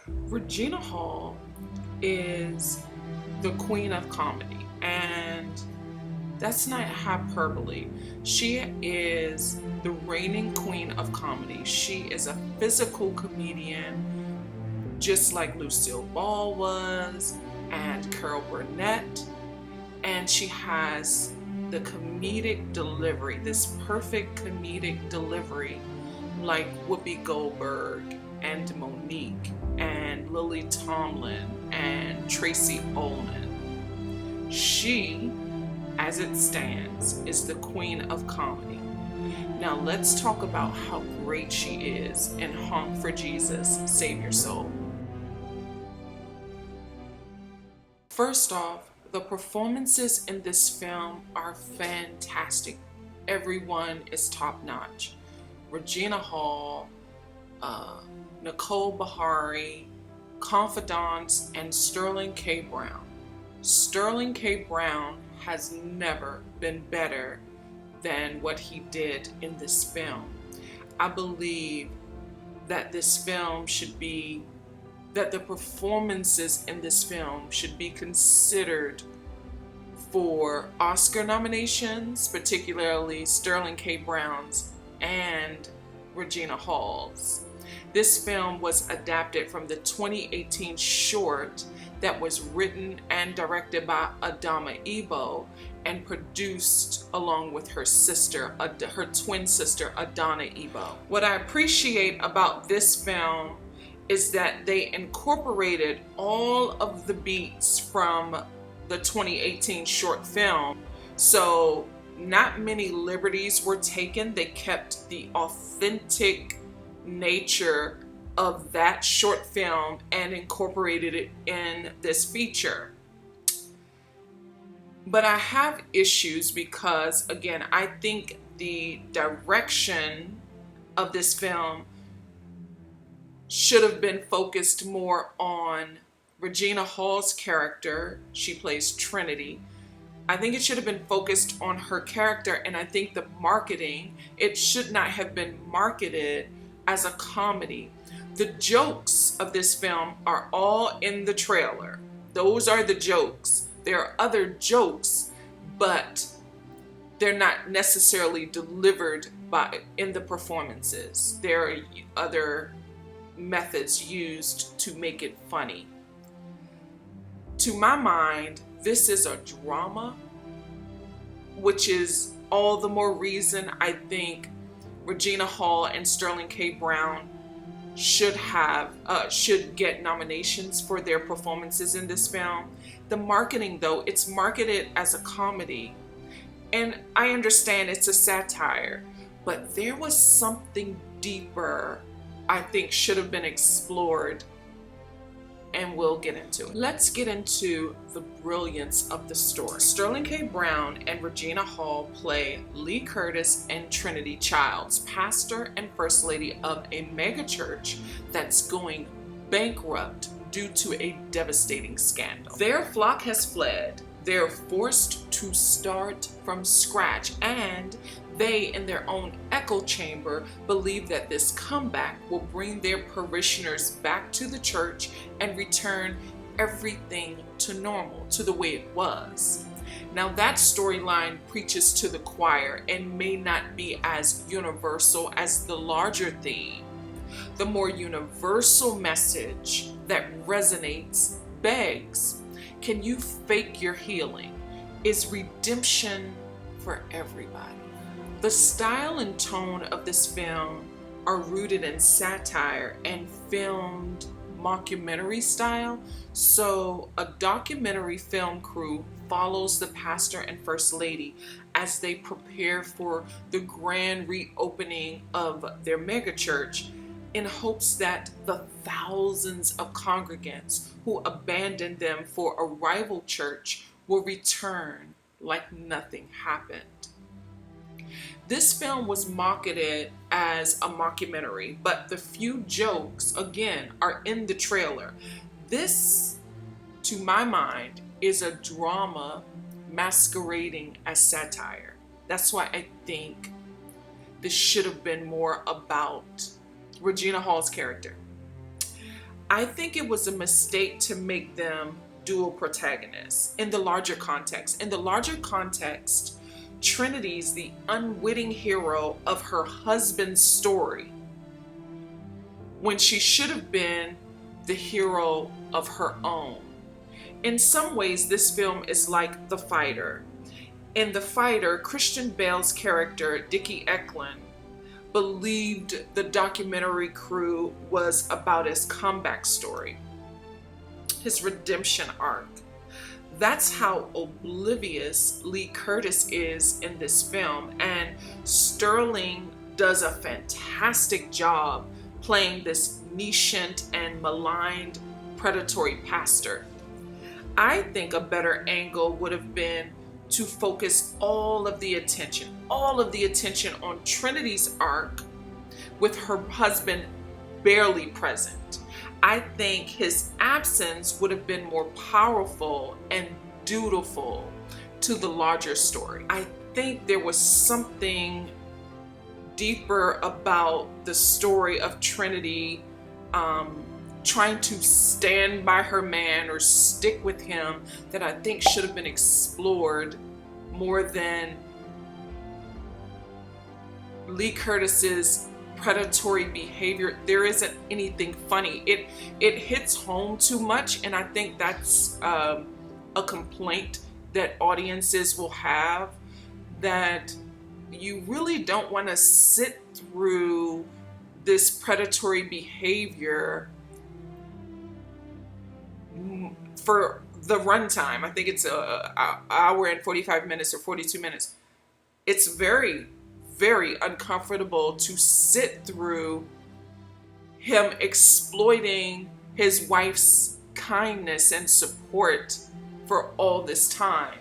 Regina Hall is the queen of comedy, and that's not hyperbole. She is the reigning queen of comedy. She is a physical comedian, just like Lucille Ball was, and Carol Burnett. And she has the comedic delivery, this perfect comedic delivery, like Whoopi Goldberg and Monique and Lily Tomlin and Tracy Ullman. She, as it stands, is the queen of comedy. Now let's talk about how great she is in Honk for Jesus, Save Your Soul. First off, the performances in this film are fantastic. Everyone is top notch. Regina Hall, Nicole Bahari, Confidants, and Sterling K. Brown. Sterling K. Brown has never been better than what he did in this film. I believe that the performances in this film should be considered for Oscar nominations, particularly Sterling K. Brown's and Regina Hall's. This film was adapted from the 2018 short that was written and directed by Adama Ebo and produced along with her sister, her twin sister, Adana Ebo. What I appreciate about this film is that they incorporated all of the beats from the 2018 short film. So not many liberties were taken. They kept the authentic nature of that short film and incorporated it in this feature. But I have issues because, again, I think the direction of this film should have been focused more on Regina Hall's character. She plays Trinity. I think it should have been focused on her character, and I think the marketing, it should not have been marketed as a comedy. The jokes of this film are all in the trailer. Those are the jokes. There are other jokes, but they're not necessarily delivered in the performances. There are other methods used to make it funny. To my mind, this is a drama, which is all the more reason I think Regina Hall and Sterling K. Brown should get nominations for their performances in this film. The marketing, though, it's marketed as a comedy, and I understand it's a satire, but there was something deeper I think should have been explored, and we'll get into it. Let's get into the brilliance of the story. Sterling K. Brown and Regina Hall play Lee Curtis and Trinity Childs, pastor and first lady of a megachurch that's going bankrupt due to a devastating scandal. Their flock has fled. They're forced to start from scratch, and they, in their own echo chamber, believe that this comeback will bring their parishioners back to the church and return everything to normal, to the way it was. Now, that storyline preaches to the choir and may not be as universal as the larger theme. The more universal message that resonates begs, can you fake your healing? Is redemption for everybody? The style and tone of this film are rooted in satire and filmed mockumentary style. So a documentary film crew follows the pastor and first lady as they prepare for the grand reopening of their megachurch, in hopes that the thousands of congregants who abandoned them for a rival church will return like nothing happened. This film was marketed as a mockumentary, but the few jokes, again, are in the trailer. This, to my mind, is a drama masquerading as satire. That's why I think this should have been more about Regina Hall's character. I think it was a mistake to make them dual protagonists in the larger context. In the larger context, Trinity's the unwitting hero of her husband's story when she should have been the hero of her own. In some ways, this film is like The Fighter. In The Fighter, Christian Bale's character, Dickie Eklund, believed the documentary crew was about his comeback story, his redemption arc. That's how oblivious Lee Curtis is in this film, and Sterling does a fantastic job playing this nescient and maligned predatory pastor. I think a better angle would have been to focus all of the attention on Trinity's arc with her husband barely present. I think his absence would have been more powerful and dutiful to the larger story. I think there was something deeper about the story of Trinity trying to stand by her man or stick with him that I think should have been explored more than Lee Curtis's predatory behavior. There isn't anything funny. It hits home too much, and I think that's a complaint that audiences will have, that you really don't want to sit through this predatory behavior for the runtime. I think it's an hour and 45 minutes or 42 minutes. It's very, very uncomfortable to sit through him exploiting his wife's kindness and support for all this time.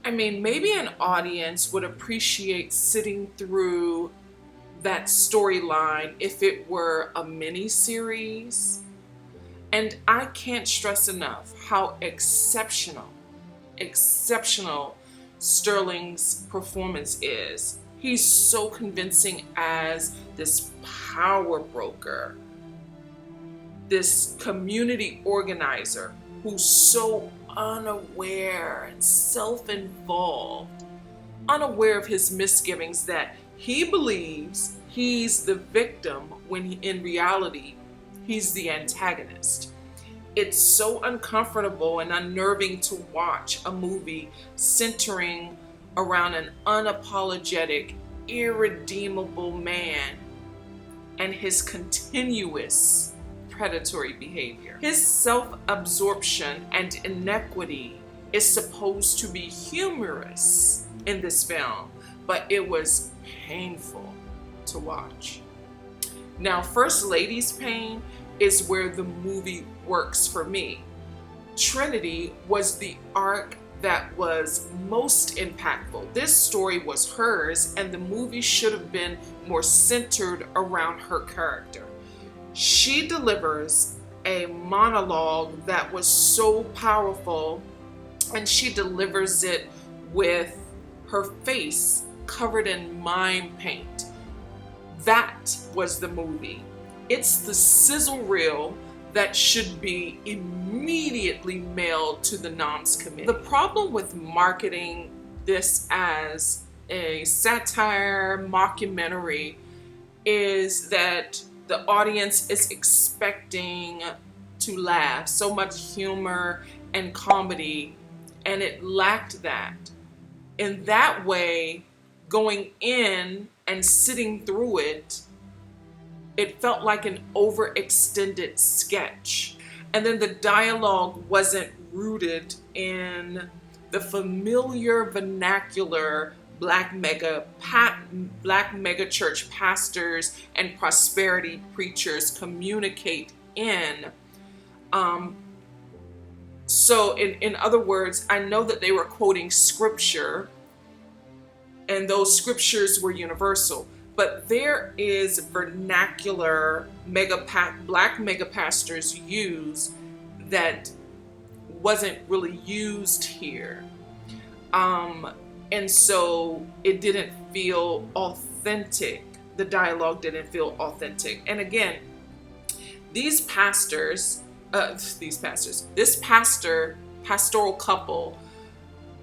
I mean, maybe an audience would appreciate sitting through that storyline if it were a mini-series. And I can't stress enough how exceptional Sterling's performance is. He's so convincing as this power broker, this community organizer who's so unaware and self-involved, unaware of his misgivings, that he believes he's the victim when in reality he's the antagonist. It's so uncomfortable and unnerving to watch a movie centering around an unapologetic, irredeemable man and his continuous predatory behavior. His self-absorption and inequity is supposed to be humorous in this film, but it was painful to watch. Now, First Lady's pain is where the movie works for me. Trinity was the arc that was most impactful. This story was hers, and the movie should have been more centered around her character. She delivers a monologue that was so powerful, and she delivers it with her face covered in mime paint. That was the movie. It's the sizzle reel that should be immediately mailed to the noms committee. The problem with marketing this as a satire mockumentary is that the audience is expecting to laugh, so much humor and comedy, and it lacked that. In that way, going in and sitting through it, it felt like an overextended sketch. And then the dialogue wasn't rooted in the familiar vernacular black megachurch pastors and prosperity preachers communicate in. So in other words, I know that they were quoting scripture, and those scriptures were universal. But there is vernacular black megapastors use that wasn't really used here. And so it didn't feel authentic. The dialogue didn't feel authentic. And again, These pastors, this pastoral couple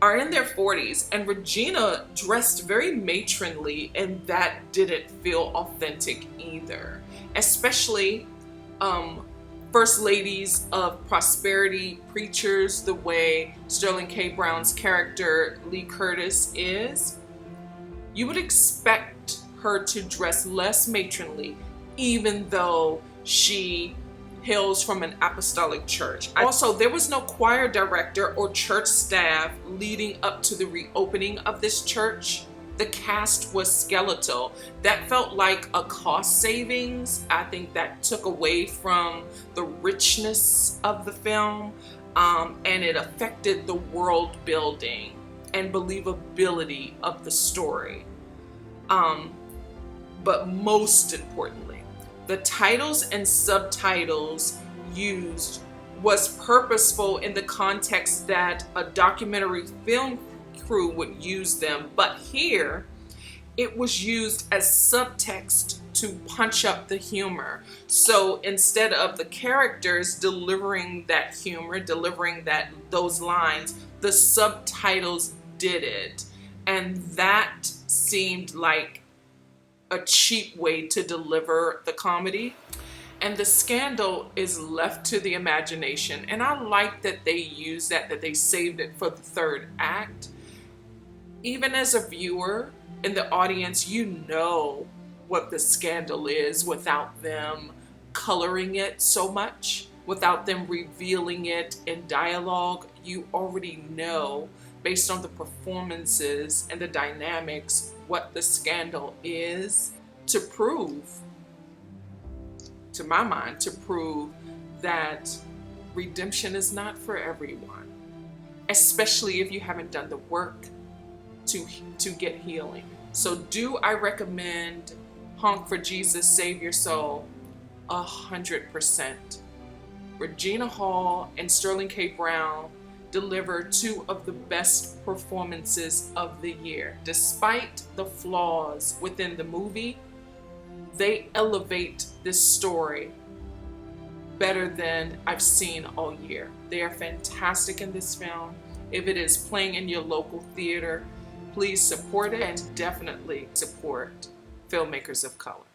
are in their 40s, and Regina dressed very matronly, and that didn't feel authentic either. Especially first ladies of prosperity preachers, the way Sterling K. Brown's character Lee Curtis is. You would expect her to dress less matronly, even though she hails from an apostolic church. Also, there was no choir director or church staff leading up to the reopening of this church. The cast was skeletal. That felt like a cost savings. I think that took away from the richness of the film, and it affected the world building and believability of the story. But most importantly, the titles and subtitles used was purposeful in the context that a documentary film crew would use them, but here it was used as subtext to punch up the humor. So instead of the characters delivering that humor, delivering those lines, the subtitles did it, and that seemed like a cheap way to deliver the comedy. And the scandal is left to the imagination, and I like that they used that they saved it for the third act. Even as a viewer in the audience, you know what the scandal is without them coloring it so much, without them revealing it in dialogue. You already know, based on the performances and the dynamics, what the scandal is, to prove, to my mind, to prove that redemption is not for everyone, especially if you haven't done the work to get healing. So do I recommend Honk for Jesus, Save Your Soul? 100%. Regina Hall and Sterling K. Brown deliver two of the best performances of the year. Despite the flaws within the movie, they elevate this story better than I've seen all year. They are fantastic in this film. If it is playing in your local theater, please support it, and definitely support filmmakers of color.